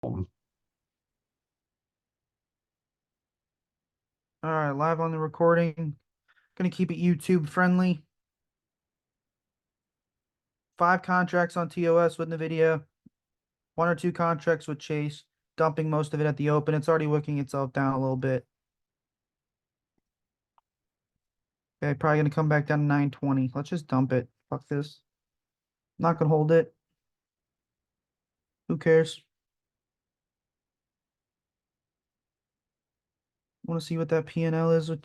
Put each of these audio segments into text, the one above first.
All right, live on the recording. Gonna keep it YouTube friendly. 5 contracts on TOS with NVDA. 1 or 2 contracts with Chase. Dumping most of it at the open. It's already working itself down a little bit. Okay, probably gonna come back down to 920. Let's just dump it. Fuck this. Not gonna hold it. Who cares? Want to see what that P&L is with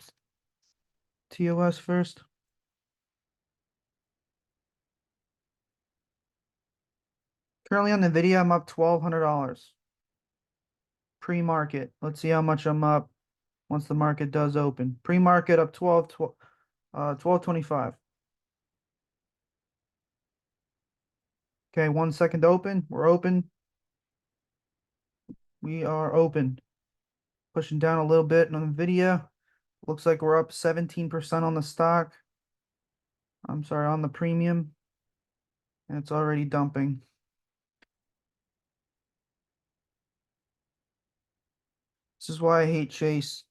TOS first. Currently on NVIDIA, I'm up $1,200. Pre-market. Let's see how much I'm up once the market does open. Pre-market up 1225. Okay, 1 second open. We're open. We are open. Pushing down a little bit on the video. Looks like we're up 17% on the stock. I'm sorry, on the premium. And it's already dumping. This is why I hate Chase.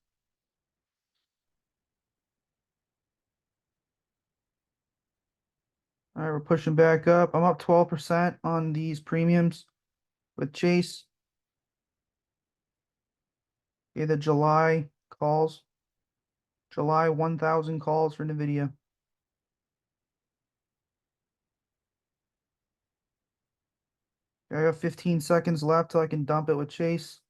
All right, we're pushing back up. I'm up 12% on these premiums with Chase. Okay, the July calls. July 1,000 calls for NVIDIA. I have 15 seconds left till I can dump it with Chase.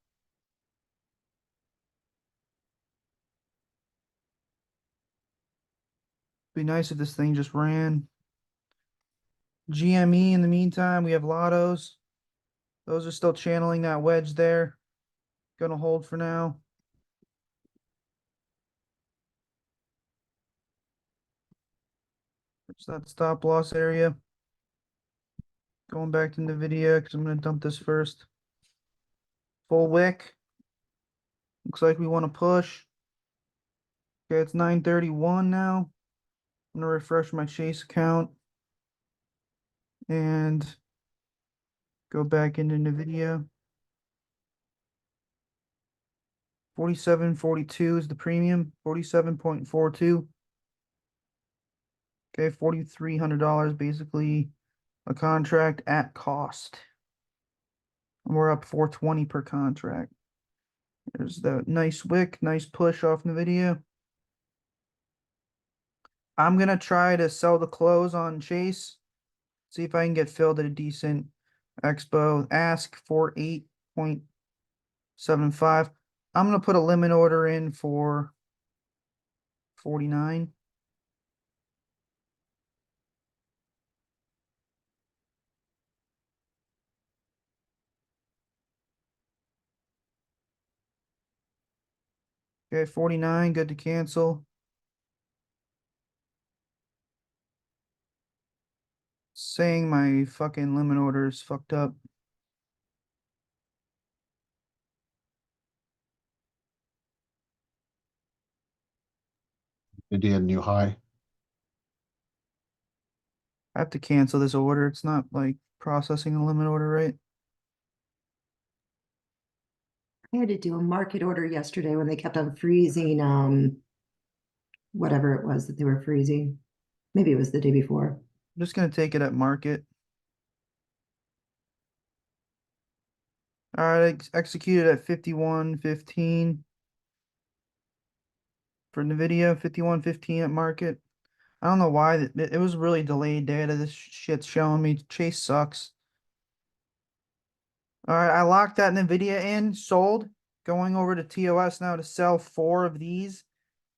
Be nice if this thing just ran. GME in the meantime, we have Lottos. Those are still channeling that wedge there. Gonna hold for now. It's that stop loss area. Going back to NVIDIA because I'm gonna dump this first. Full wick. Looks like we want to push. Okay, it's 9:31 now. I'm gonna refresh my Chase account and go back into NVIDIA. 47.42 is the premium. 47.42. Okay, $4,300 basically a contract at cost. And we're up 420 per contract. There's that nice wick, nice push off NVIDIA. I'm gonna try to sell the close on Chase. See if I can get filled at a decent expo. Ask for 8.75. I'm gonna put a limit order in for 49. Okay, 49, good to cancel. Saying my fucking limit order is fucked up. NVIDIA new high. I have to cancel this order. It's not like processing a limit order, right? I had to do a market order yesterday when they kept on freezing, whatever it was that they were freezing. Maybe it was the day before. I'm just gonna take it at market. All right, executed at 51.15 for NVIDIA, 51.15 at market. I don't know why it was really delayed data. This shit's showing me Chase sucks. All right, I locked that NVIDIA in, sold. Going over to TOS now to sell 4 of these.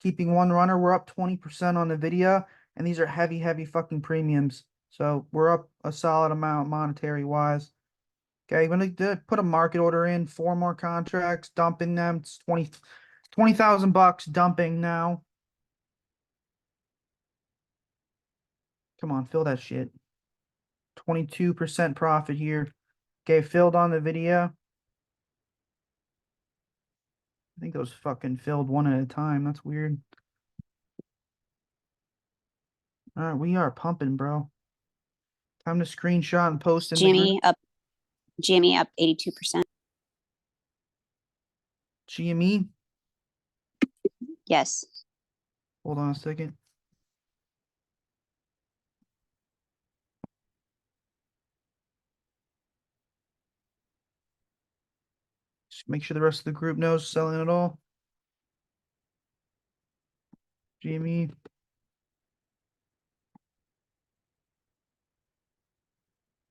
Keeping 1 runner. We're up 20% on NVIDIA, and these are heavy, heavy fucking premiums. So we're up a solid amount monetary wise. Okay, I'm gonna put a market order in, 4 more contracts, dumping them. It's 20,000 bucks dumping now. Come on, fill that shit. 22% profit here. Okay, filled on the video. I think those fucking filled one at a time. That's weird. All right, we are pumping, bro. Time to screenshot and post in the group. Jimmy up 82%. GME. Yes. Hold on a second. Just make sure the rest of the group knows selling it all. GME.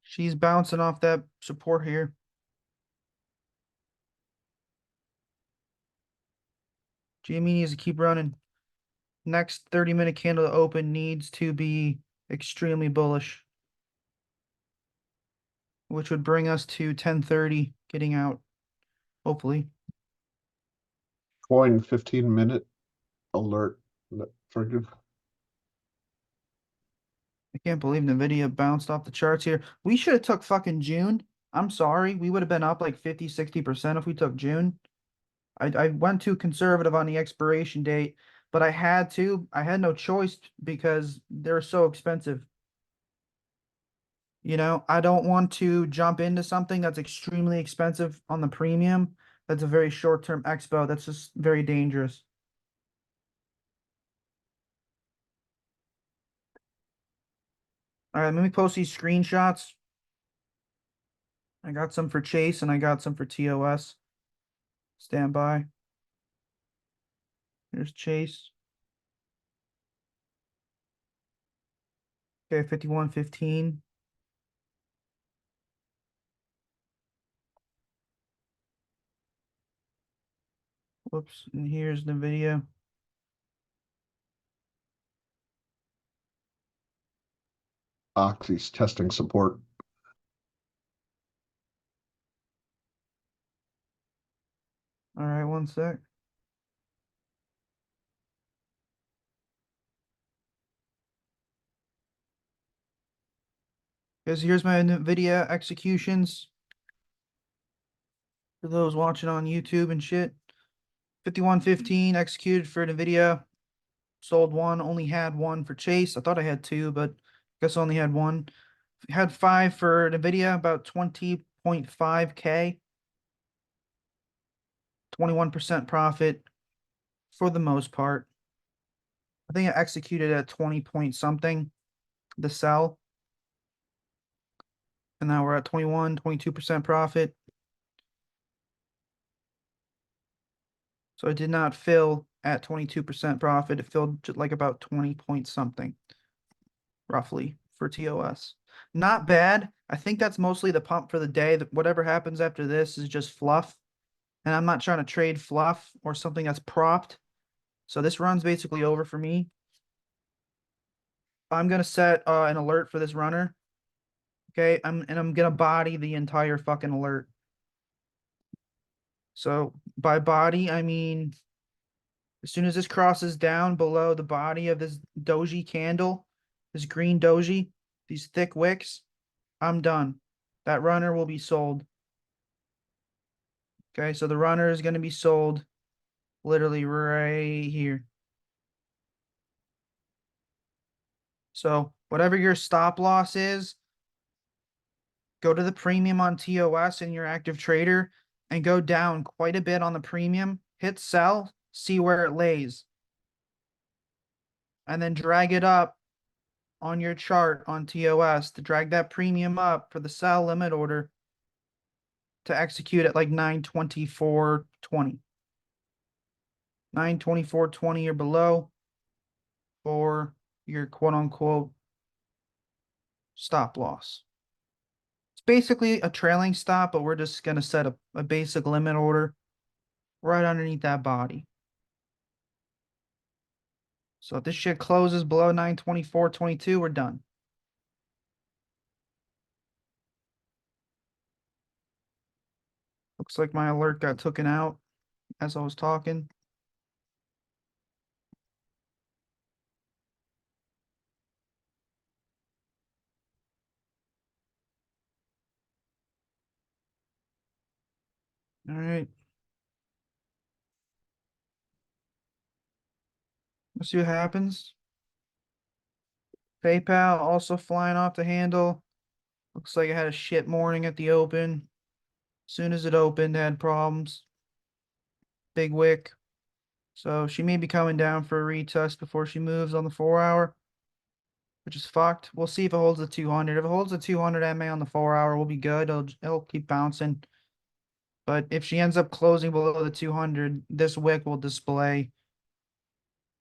She's bouncing off that support here. GME needs to keep running. Next 30-minute candle to open needs to be extremely bullish, which would bring us to 10:30 getting out, hopefully. Coin 15-minute alert triggered. I can't believe NVIDIA bounced off the charts here. We should have took fucking June. I'm sorry. We would have been up like 50, 60% if we took June. I went too conservative on the expiration date, but I had to. I had no choice because they're so expensive. You know, I don't want to jump into something that's extremely expensive on the premium. That's a very short-term expo. That's just very dangerous. All right, let me post these screenshots. I got some for Chase and I got some for TOS. Stand by. Here's Chase. Okay, 51.15. Whoops, and here's NVIDIA. Oxy's testing support. All right, one sec. Because here's my NVIDIA executions. For those watching on YouTube and shit. 51.15 executed for NVIDIA. Sold one, only had one for Chase. I thought I had two, but I guess I only had one. Had 5 for NVIDIA, about 20.5K. 21% profit for the most part. I think I executed at 20 point something, the sell. And now we're at 21, 22% profit. So it did not fill at 22% profit. It filled like about 20 point something, roughly, for TOS. Not bad. I think that's mostly the pump for the day. Whatever happens after this is just fluff. And I'm not trying to trade fluff or something that's propped. So this run's basically over for me. I'm gonna set an alert for this runner. Okay, I'm gonna body the entire fucking alert. So by body, I mean as soon as this crosses down below the body of this doji candle, this green doji, these thick wicks, I'm done. That runner will be sold. Okay, so the runner is gonna be sold literally right here. So whatever your stop loss is, go to the premium on TOS in your active trader and go down quite a bit on the premium, hit sell, see where it lays. And then drag it up on your chart on TOS to drag that premium up for the sell limit order to execute at like 924.20. 924.20 or below for your quote unquote stop loss. It's basically a trailing stop, but we're just going to set a basic limit order right underneath that body. So if this shit closes below 924.22, we're done. Looks like my alert got taken out as I was talking. All right. Let's see what happens. PayPal also flying off the handle. Looks like it had a shit morning at the open. As soon as it opened, it had problems. big wick. So she may be coming down for a retest before she moves on the 4-hour, which is fucked. We'll see if it holds the 200. If it holds the 200 MA on the 4-hour, we'll be good. It'll keep bouncing. But if she ends up closing below the 200, this wick will display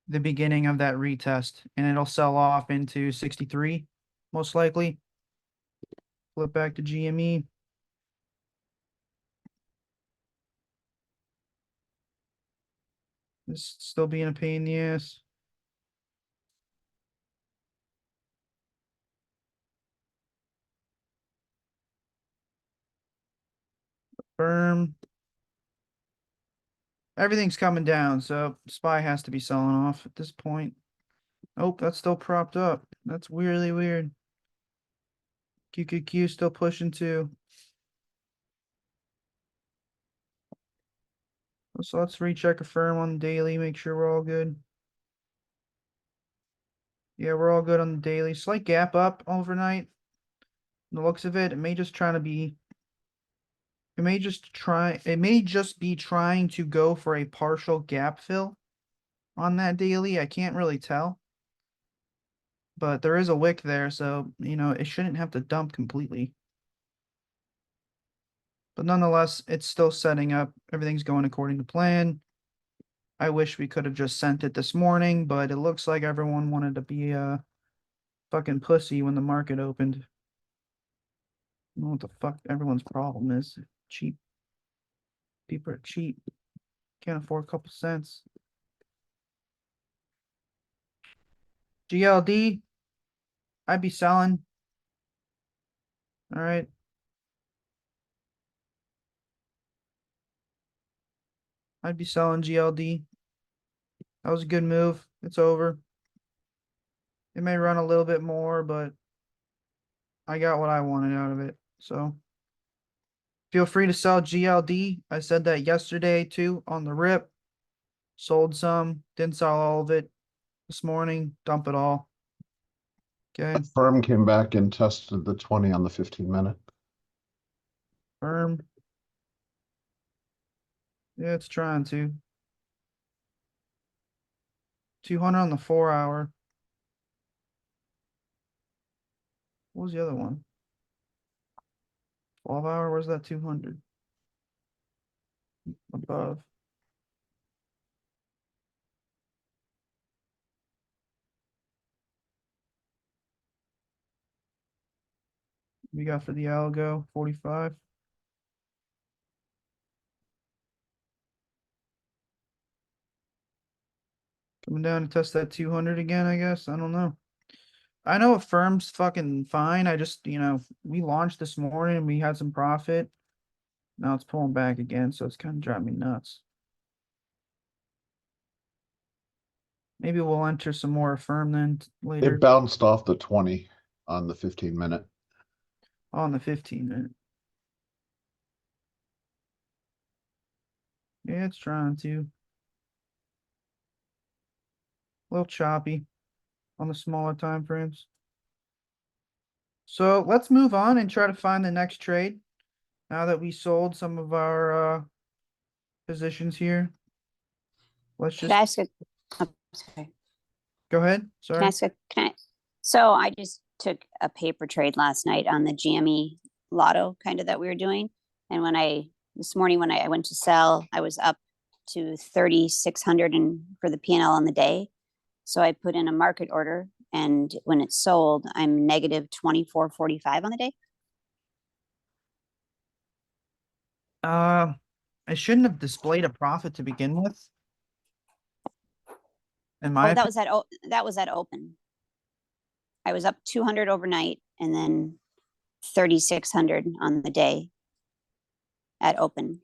the beginning of that retest, and it'll sell off into 63, most likely. Flip back to GME. This still being a pain in the ass. Firm. Everything's coming down, so SPY has to be selling off at this point. Nope, that's still propped up. That's weirdly weird. QQQ still pushing too. So let's recheck a firm on the daily, make sure we're all good. Yeah, we're all good on the daily. Slight gap up overnight. The looks of it, it may just be trying to go for a partial gap fill on that daily. I can't really tell. But there is a wick there, so it shouldn't have to dump completely. But nonetheless, it's still setting up. Everything's going according to plan. I wish we could have just sent it this morning, but it looks like everyone wanted to be a fucking pussy when the market opened. I don't know what the fuck everyone's problem is. Cheap. People are cheap. Can't afford a couple cents. GLD, I'd be selling. All right. I'd be selling GLD. That was a good move. It's over. It may run a little bit more, but I got what I wanted out of it. So feel free to sell GLD. I said that yesterday too on the rip. Sold some, didn't sell all of it this morning. Dump it all. Okay. Firm came back and tested the 20 on the 15-minute. Firm. Yeah, it's trying to. 200 on the 4-hour. What was the other one? 12-hour, where's that 200? Above. We got for the algo, 45. Coming down to test that 200 again, I guess. I don't know. I know a firm's fucking fine. I just, we launched this morning and we had some profit. Now it's pulling back again, so it's kind of driving me nuts. Maybe we'll enter some more firm then later It bounced off the 20 on the 15-minute. on the 15-minute. Yeah, it's trying to. A little choppy on the smaller time frames. So let's move on and try to find the next trade. Now that we sold some of our positions here. Let's Could just I ask a, oh, sorry. go ahead. Can I Sorry. ask a, so I just took a paper trade last night on the GME lotto kind of that we were doing. And this morning when I went to sell, I was up to 3,600 for the P&L on the day. So I put in a market order, and when it's sold, I'm negative 24.45 on the day. I shouldn't have displayed a profit to begin with. In my Oh, that was at open. I was up 200 overnight and then 3,600 on the day at open.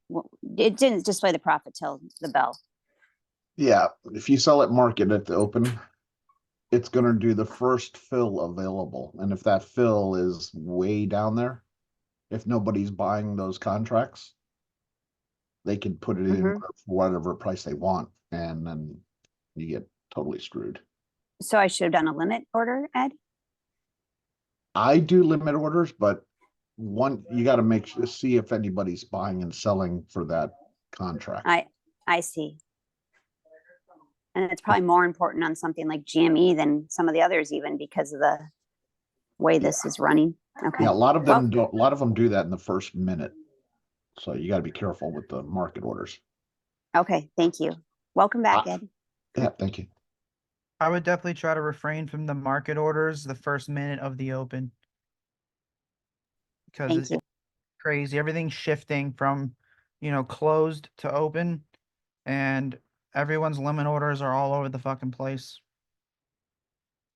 It didn't display the profit till the bell. Yeah, if you sell at market at the open, it's going to do the first fill available. And if that fill is way down there, if nobody's buying those contracts, they can put it in for whatever price they want, and then you get totally screwed. So I should have done a limit order, Ed? I do limit orders, but you got to see if anybody's buying and selling for that contract. I I see. And it's probably more important on something like GME than some of the others, even because of the way this is running. Okay. Yeah, a lot of Well, them don't, a lot of them do that in the first minute. So you gotta be careful with the market orders. okay. Thank you. Welcome back, Ah. Ed. Yeah, thank you. I would definitely try to refrain from the market orders the first minute of the open. Because Thank it's you. crazy. Everything's shifting from, closed to open, and everyone's limit orders are all over the fucking place.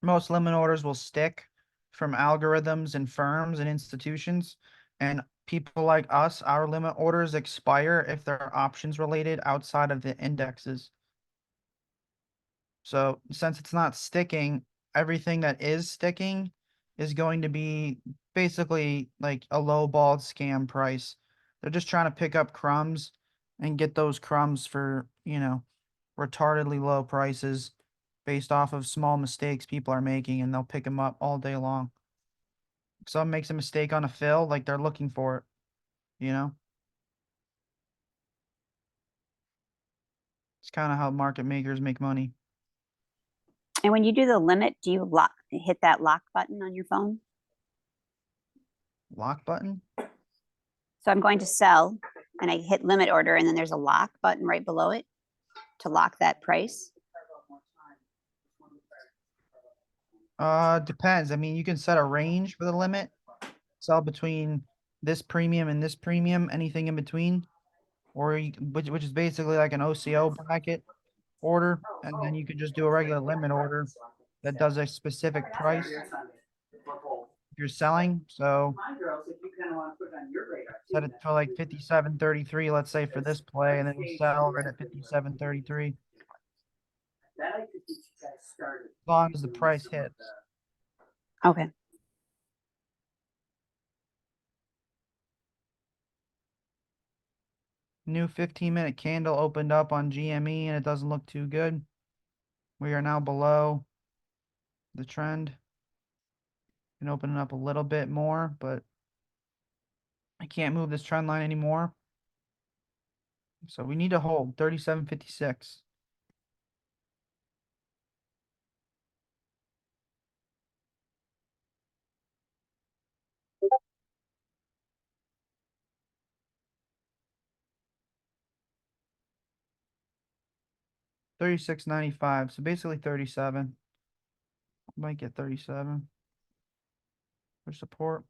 Most limit orders will stick from algorithms and firms and institutions, and people like us, our limit orders expire if they're options related outside of the indexes. So since it's not sticking, everything that is sticking is going to be basically like a low balled scam price. They're just trying to pick up crumbs and get those crumbs for, retardedly low prices based off of small mistakes people are making, and they'll pick them up all day long. Someone makes a mistake on a fill, like they're looking for it, you know? It's kind of how market makers make money. And when you do the limit, do you hit that lock button on your phone? Lock button? So I'm going to sell and I hit limit order, and then there's a lock button right below it to lock that price. Depends. I mean, you can set a range for the limit. Sell between this premium and this premium, anything in between, or which is basically like an OCO bracket order, and then you could just do a regular limit order that does a specific price if you're selling. So set it to like 57.33, let's say, for this play, and then we'll sell right at 57.33. As long as the price hits. Okay. New 15-minute candle opened up on GME, and it doesn't look too good. We are now below the trend. Can open it up a little bit more, but I can't move this trend line anymore. So we need to hold 37.56. $36.95. So basically 37. Might get 37 for support.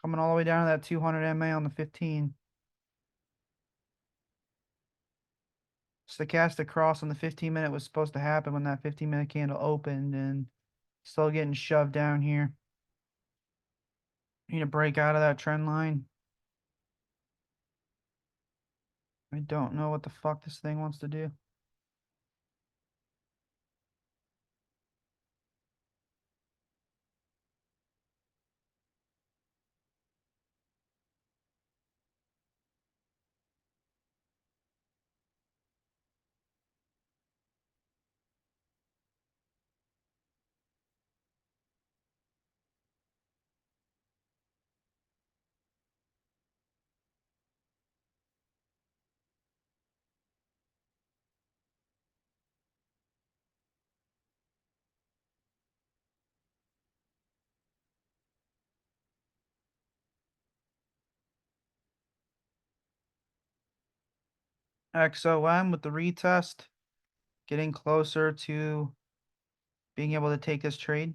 Coming all the way down to that 200 MA on the 15. Stochastic cross on the 15-minute was supposed to happen when that 15-minute candle opened, and still getting shoved down here. Need to break out of that trend line. I don't know what the fuck this thing wants to do. XOM with the retest, getting closer to being able to take this trade.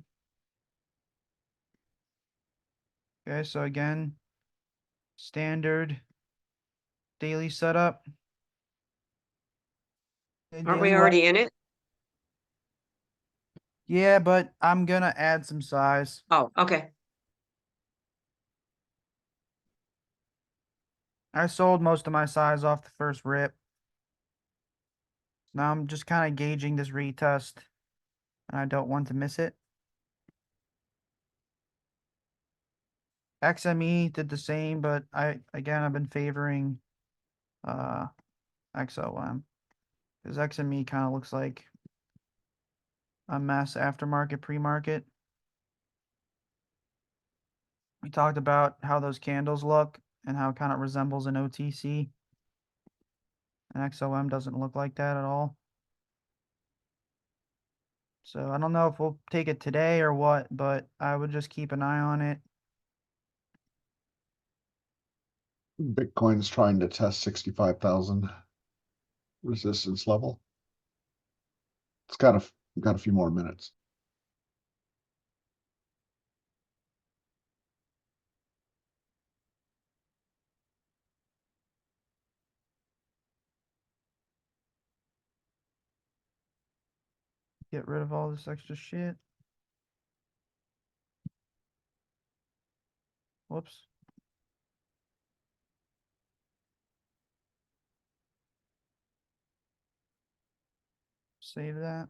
Okay, so again, standard daily setup. Aren't we Daily already in it? Yeah, but I'm gonna add some size. Oh, okay. I sold most of my size off the first rip. Now I'm just kind of gauging this retest, and I don't want to miss it. XME did the same, but I've been favoring XOM, because XME kind of looks like a mess aftermarket, pre-market. We talked about how those candles look and how it kind of resembles an OTC. And XOM doesn't look like that at all. So I don't know if we'll take it today or what, but I would just keep an eye on it. Bitcoin's trying to test 65,000 resistance level. It's got a few more minutes. Get rid of all this extra shit. Whoops. Save that.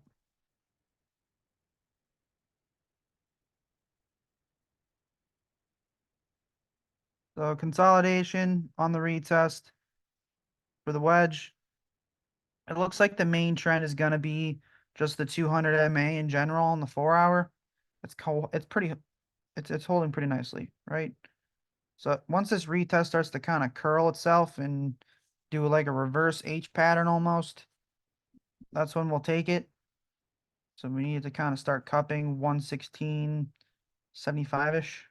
So consolidation on the retest for the wedge. It looks like the main trend is gonna be just the 200 MA in general on the 4 hour. It's holding pretty nicely, right? So once this retest starts to kind of curl itself and do like a reverse H pattern almost, that's when we'll take it. So we need to kind of start cupping 116.75-ish,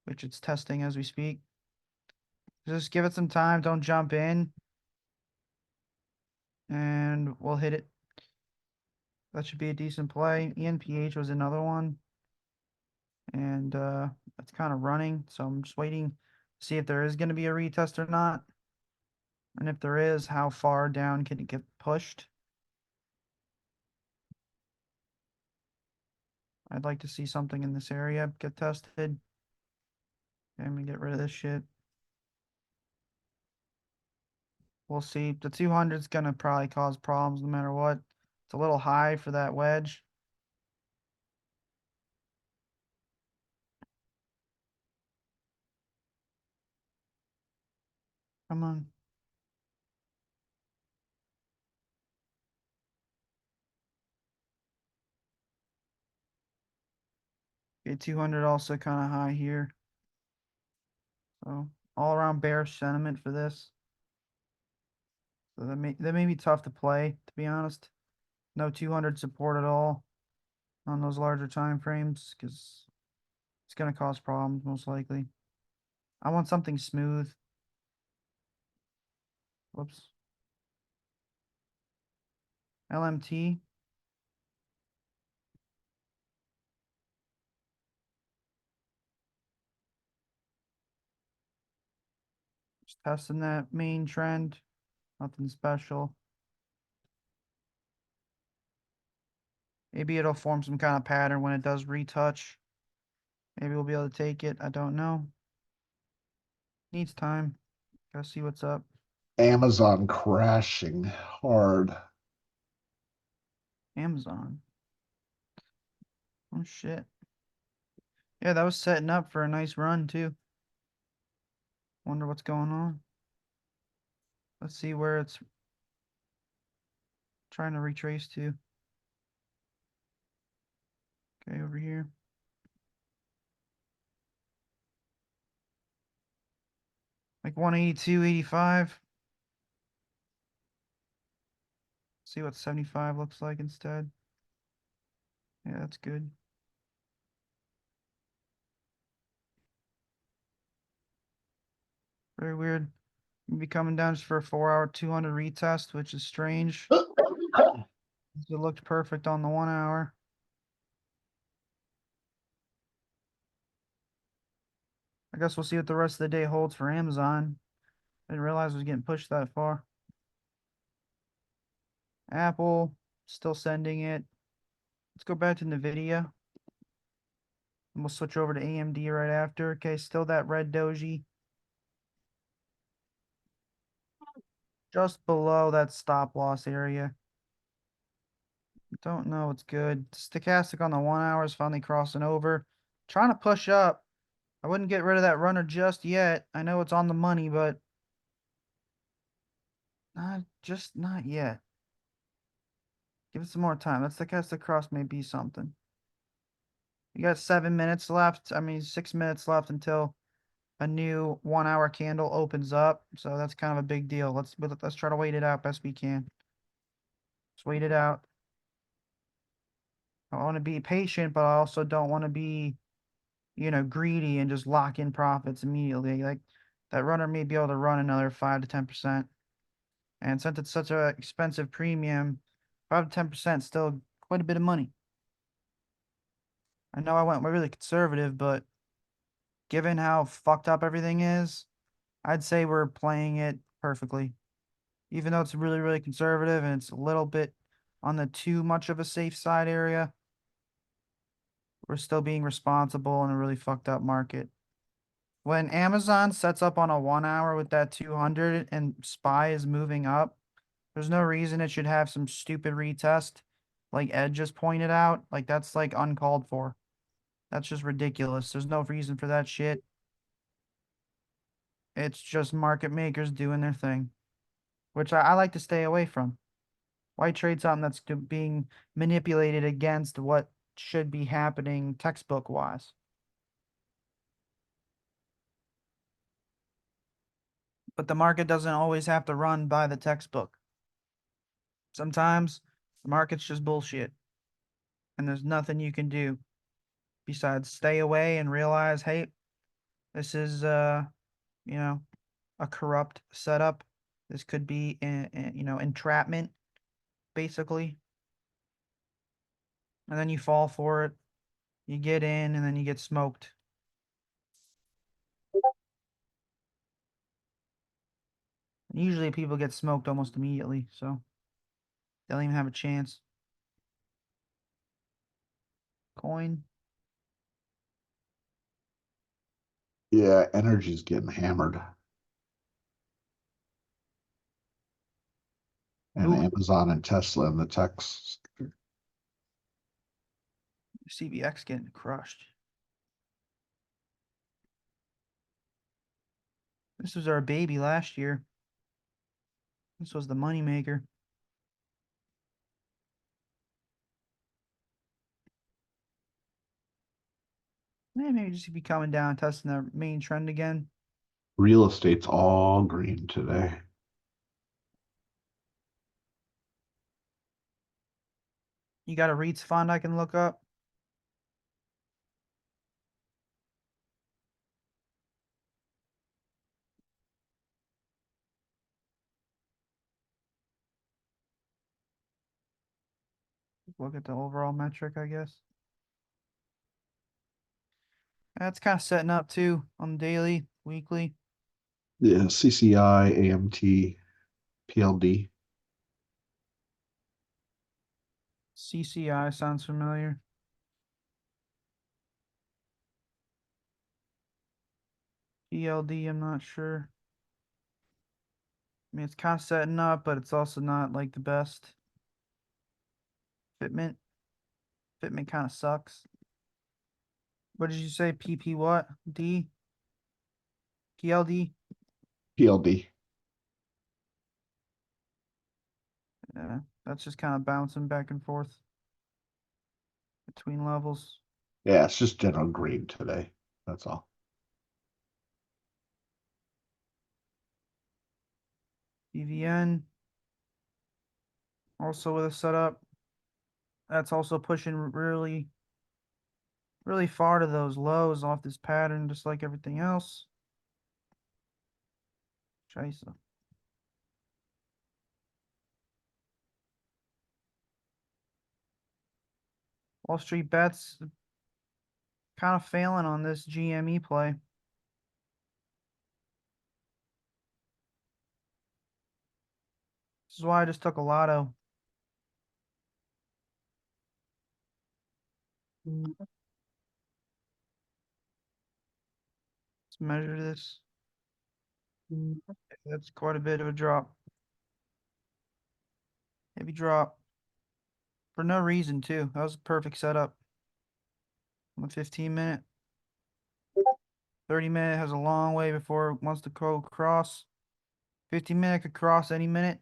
which it's testing as we speak. Just give it some time, don't jump in. And we'll hit it. That should be a decent play. ENPH was another one. And it's kind of running, so I'm just waiting to see if there is going to be a retest or not. And if there is, how far down can it get pushed? I'd like to see something in this area get tested. And we get rid of this shit. We'll see. The 200 is going to probably cause problems no matter what. It's a little high for that wedge. Come on. Okay, 200 also kind of high here. So all around bearish sentiment for this. So that may be tough to play, to be honest. No 200 support at all on those larger time frames because it's going to cause problems most likely. I want something smooth. Whoops. LMT. Just testing that main trend. Nothing special. Maybe it'll form some kind of pattern when it does retouch. Maybe we'll be able to take it. I don't know. Needs time. Gotta see what's up. Amazon crashing hard. Amazon. Oh shit. Yeah, that was setting up for a nice run too. Wonder what's going on. Let's see where it's trying to retrace to. Okay, over here. Like 182.85. See what 75 looks like instead. Yeah, that's good. Very weird. Maybe coming down just for a 4 hour 200 retest, which is strange. It looked perfect on the 1 hour. I guess we'll see what the rest of the day holds for Amazon. I didn't realize it was getting pushed that far. Apple, still sending it. Let's go back to NVDA. And we'll switch over to AMD right after. Okay, still that red doji. Just below that stop loss area. Don't know what's good. Stochastic on the 1 hour is finally crossing over. Trying to push up. I wouldn't get rid of that runner just yet. I know it's on the money, but not yet. Give it some more time. That stochastic cross may be something. You got 7 minutes left. I mean, 6 minutes left until a new 1 hour candle opens up. So that's kind of a big deal. Let's try to wait it out best we can. Let's wait it out. I want to be patient, but I also don't want to be, greedy and just lock in profits immediately. Like that runner may be able to run another 5 to 10%. And since it's such a expensive premium, 5 to 10% still quite a bit of money. I know I went really conservative, but given how fucked up everything is, I'd say we're playing it perfectly. Even though it's really, really conservative and it's a little bit on the too much of a safe side area, we're still being responsible in a really fucked up market. When Amazon sets up on a 1 hour with that 200 and SPY is moving up, there's no reason it should have some stupid retest like Ed just pointed out. Like that's like uncalled for. That's just ridiculous. There's no reason for that shit. It's just market makers doing their thing, which I like to stay away from. Why trade something that's being manipulated against what should be happening textbook wise? But the market doesn't always have to run by the textbook. Sometimes the market's just bullshit. And there's nothing you can do besides stay away and realize, hey, this is you know, a corrupt setup. This could be entrapment, basically. And then you fall for it. You get in and then you get smoked. Usually people get smoked almost immediately, so they don't even have a chance. Coin. Yeah, energy's getting hammered. And Ooh. Amazon and Tesla and the techs. CBX getting crushed. This was our baby last year. This was the moneymaker. Maybe just be coming down, testing the main trend again. Real estate's all green today. You got a REITs fund I can look up? Look at the overall metric, I guess. That's kind of setting up too on the daily, weekly. Yeah, CCI, AMT, PLD. CCI sounds familiar. PLD, I'm not sure. I mean, it's kind of setting up, but it's also not like the best. Fitment. Fitment kind of sucks. What did you say? PP what? D? PLD? PLD. Yeah, that's just kind of bouncing back and forth between levels. Yeah, it's just general green today. That's all. EVN. Also with a setup. That's also pushing really, really far to those lows off this pattern, just like everything else. Scheiße. Wall Street bets kind of failing on this GME play. This is why I just took a lotto. Let's measure this. That's quite a bit of a drop. Heavy drop. For no reason, too. That was a perfect setup. On the 15-minute. 30-minute has a long way before it wants to go cross. 15-minute could cross any minute.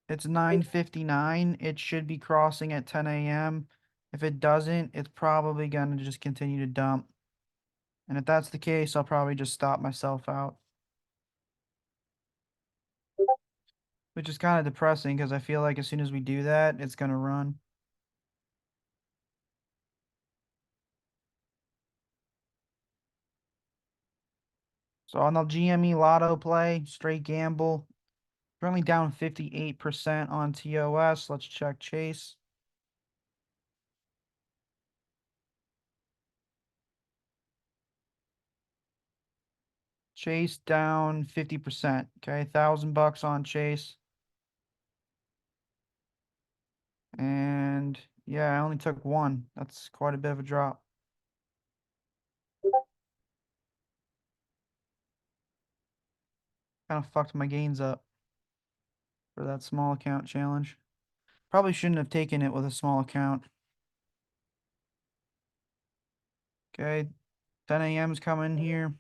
It's 9:59. It should be crossing at 10 a.m. If it doesn't, it's probably going to just continue to dump. And if that's the case, I'll probably just stop myself out. Which is kind of depressing because I feel like as soon as we do that, it's going to run. So on the GME Lotto play, straight gamble, currently down 58% on TOS. Let's check Chase. Chase down 50%. Okay, $1,000 on Chase. And yeah, I only took one. That's quite a bit of a drop. Kind of fucked my gains up for that small account challenge. Probably shouldn't have taken it with a small account. Okay, 10 a.m.'s coming here.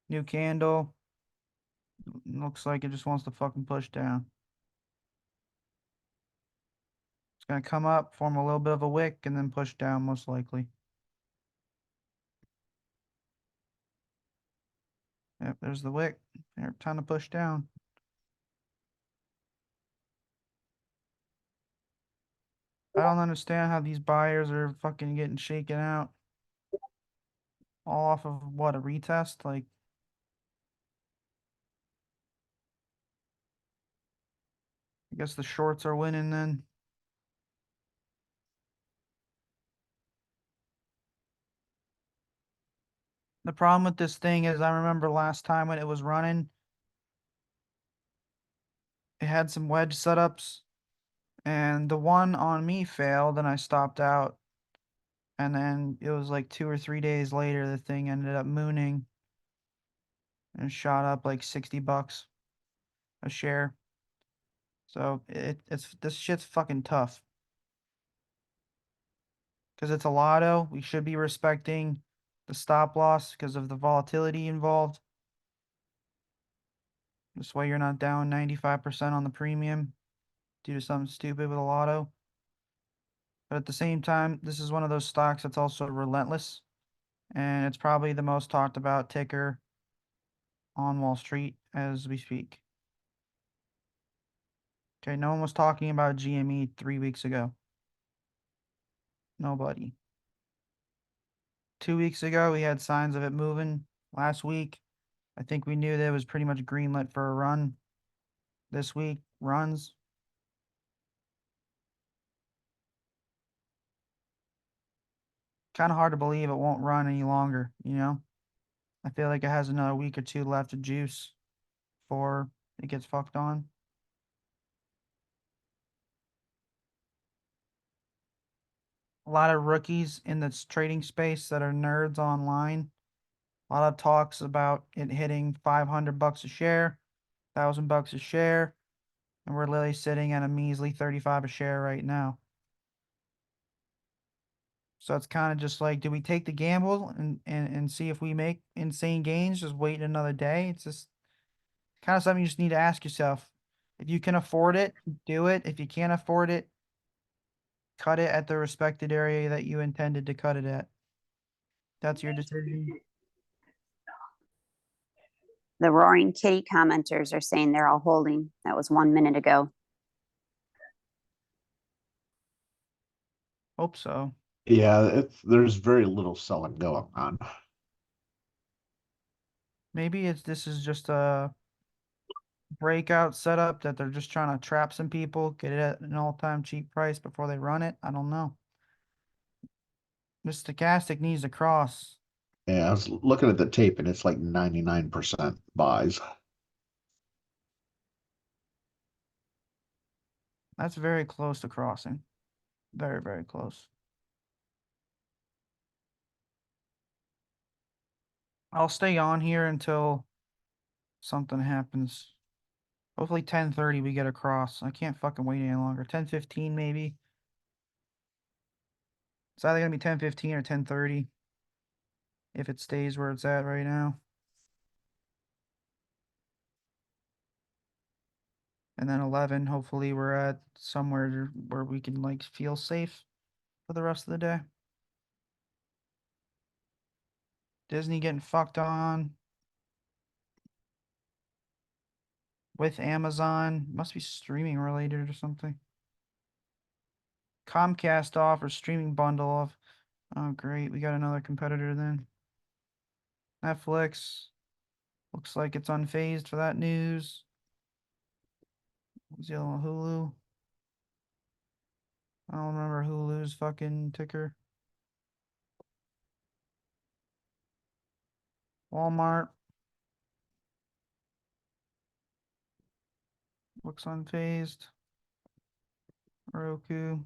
New candle. Looks like it just wants to fucking push down. It's gonna come up, form a little bit of a wick, and then push down most likely. Yep, there's the wick. There, time to push down. I don't understand how these buyers are fucking getting shaken out. All off of what, a retest? Like, I guess the shorts are winning then. The problem with this thing is I remember last time when it was running, it had some wedge setups, and the one on me failed and I stopped out. And then it was like 2 or 3 days later, the thing ended up mooning and shot up like $60 a share. So it's this shit's fucking tough. Because it's a lotto, we should be respecting the stop loss because of the volatility involved. This way you're not down 95% on the premium due to something stupid with a lotto. But at the same time, this is one of those stocks that's also relentless. And it's probably the most talked about ticker on Wall Street as we speak. Okay, no one was talking about GME 3 weeks ago. Nobody. 2 weeks ago, we had signs of it moving. Last week, I think we knew that it was pretty much greenlit for a run. This week, runs. Kind of hard to believe it won't run any longer, you know? I feel like it has another week or two left of juice before it gets fucked on. A lot of rookies in this trading space that are nerds online. A lot of talks about it hitting $500 a share, $1,000 a share, and we're literally sitting at a measly 35 a share right now. So it's kind of just like, do we take the gamble and see if we make insane gains? Just wait another day. It's just kind of something you just need to ask yourself. If you can afford it, do it. If you can't afford it, cut it at the respected area that you intended to cut it at. That's your decision. The Roaring Kitty commenters are saying they're all holding. That was 1 minute ago. Hope so. Yeah, there's very little selling going on. Maybe this is just a breakout setup that they're just trying to trap some people, get it at an all-time cheap price before they run it. I don't know. The stochastic needs to cross. Yeah, I was looking at the tape and it's like 99% buys. That's very close to crossing. Very, very close. I'll stay on here until something happens. Hopefully 10:30 we get across. I can't fucking wait any longer. 10:15 maybe. It's either gonna be 10:15 or 10:30 if it stays where it's at right now. And then 11, hopefully we're at somewhere where we can like feel safe for the rest of the day. Disney getting fucked on. With Amazon. Must be streaming related or something. Comcast off or streaming bundle off. Oh, great. We got another competitor then. Netflix. Looks like it's unfazed for that news. What's the other one? Hulu. I don't remember Hulu's fucking ticker. Walmart. Looks unfazed. Roku.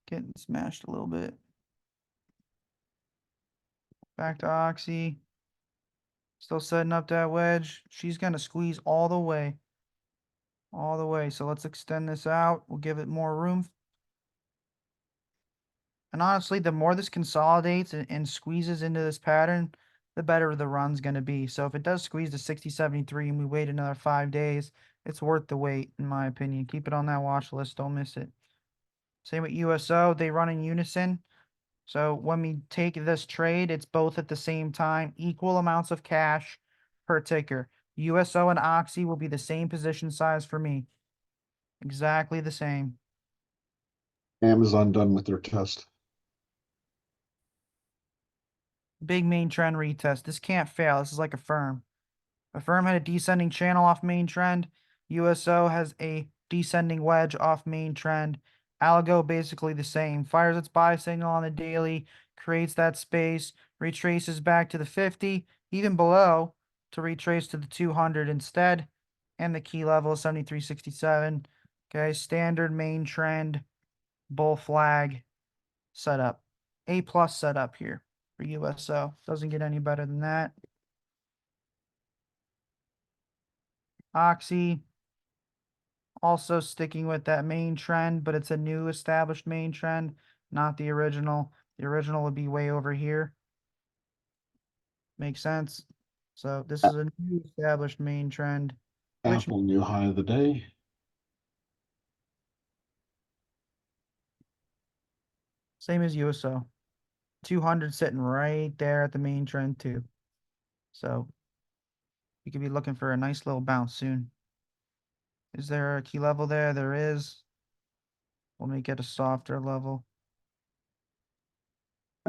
Getting smashed a little bit. Back to Oxy. Still setting up that wedge. She's gonna squeeze all the way. All the way. So let's extend this out. We'll give it more room. And honestly, the more this consolidates and squeezes into this pattern, the better the run's going to be. So if it does squeeze to 60.73 and we wait another 5 days, it's worth the wait, in my opinion. Keep it on that watch list. Don't miss it. Same with USO. They run in unison. So when we take this trade, it's both at the same time, equal amounts of cash per ticker. USO and Oxy will be the same position size for me. Exactly the same. Amazon done with their test. Big main trend retest. This can't fail. This is like a firm. A firm had a descending channel off main trend. USO has a descending wedge off main trend. Algo basically the same. Fires its buy signal on the daily, creates that space, retraces back to the 50, even below, to retrace to the 200 instead. And the key level is 73.67. Okay, standard main trend, bull flag setup. A plus setup here for USO. Doesn't get any better than that. Oxy, also sticking with that main trend, but it's a new established main trend, not the original. The original would be way over here. Makes sense. So this is a new established main trend, which Apple new high of the day. same as USO. 200 sitting right there at the main trend too. So you could be looking for a nice little bounce soon. Is there a key level there? There is. Let me get a softer level.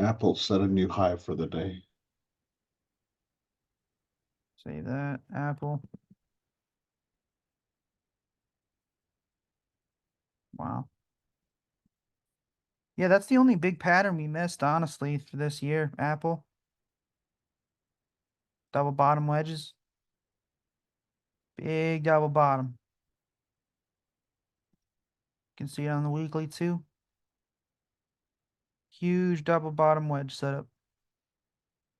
Apple set a new high for the day. Say that. Apple. Wow. Yeah, that's the only big pattern we missed, honestly, for this year. Apple. Double bottom wedges. Big double bottom. You can see it on the weekly too. Huge double bottom wedge setup.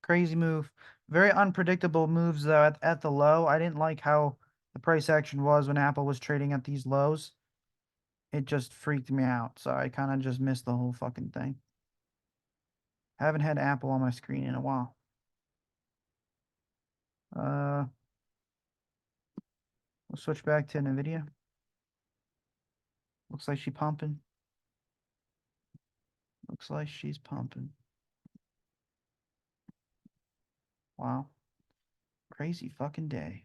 Crazy move. Very unpredictable moves though at the low. I didn't like how the price action was when Apple was trading at these lows. It just freaked me out. So I kind of just missed the whole fucking thing. Haven't had Apple on my screen in a while. We'll switch back to NVIDIA. Looks like she's pumping. Looks like she's pumping. Wow. Crazy fucking day.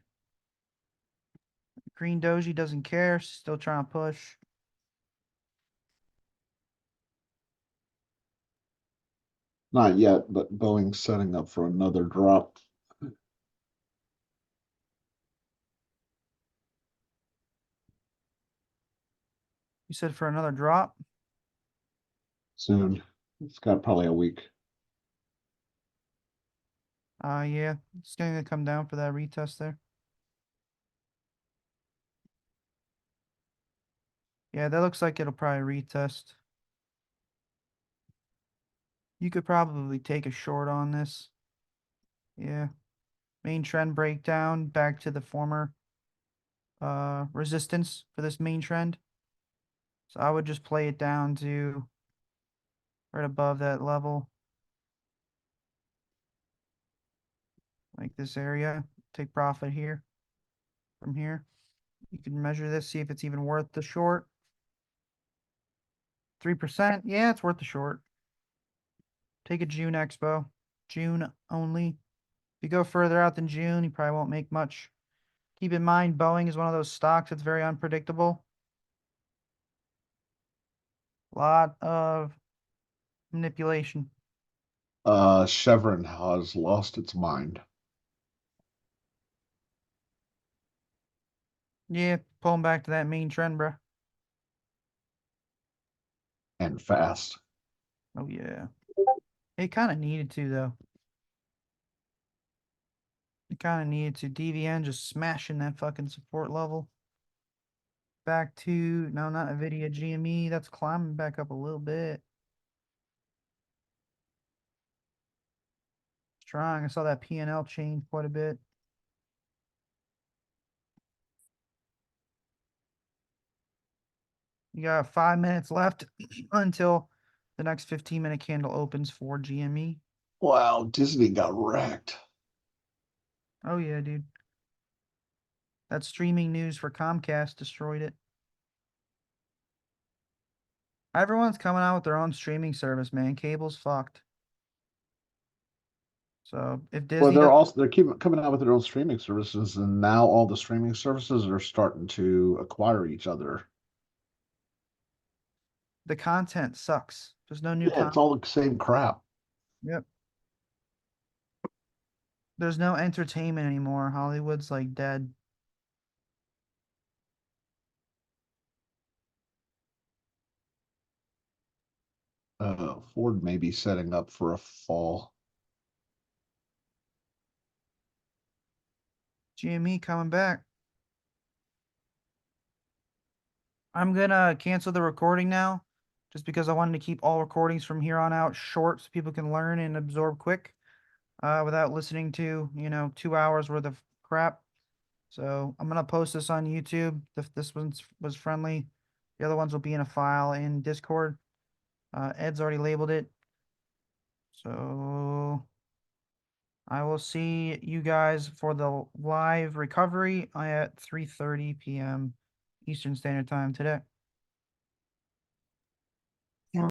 Green Doji doesn't care. She's still trying to push. Not yet, but Boeing's setting up for another drop. You said for another drop? Soon. It's got probably a week. Yeah. It's going to come down for that retest there. Yeah, that looks like it'll probably retest. You could probably take a short on this. Yeah. Main trend breakdown back to the former resistance for this main trend. So I would just play it down to right above that level. Like this area. Take profit here. From here. You can measure this, see if it's even worth the short. 3%. Yeah, it's worth the short. Take a June expo. June only. If you go further out than June, you probably won't make much. Keep in mind, Boeing is one of those stocks that's very unpredictable. Lot of manipulation. Chevron has lost its mind. Yeah, pulling back to that main trend, bro. And fast. Oh yeah. It kind of needed to though. It kind of needed to. DVN just smashing that fucking support level. Back to no, not NVIDIA GME. That's climbing back up a little bit. Strong. I saw that P&L change quite a bit. You got 5 minutes left until the next 15-minute candle opens for GME. Wow, Disney got wrecked. Oh yeah, dude. That streaming news for Comcast destroyed it. Everyone's coming out with their own streaming service, man. Cable's fucked. So if Well, Disney does, they're keeping coming out with their own streaming services, and now all the streaming services are starting to acquire each other. the content sucks. There's no new Yeah, content. it's all the same crap. Yep. There's no entertainment anymore. Hollywood's like dead. Ford may be setting up for a fall. GME coming back. I'm gonna cancel the recording now, just because I wanted to keep all recordings from here on out short so people can learn and absorb quick, without listening to, 2 hours worth of crap. So I'm gonna post this on YouTube. If this one was friendly, the other ones will be in a file in Discord. Ed's already labeled it. So I will see you guys for the live recovery at 3:30 p.m. Eastern Standard Time today.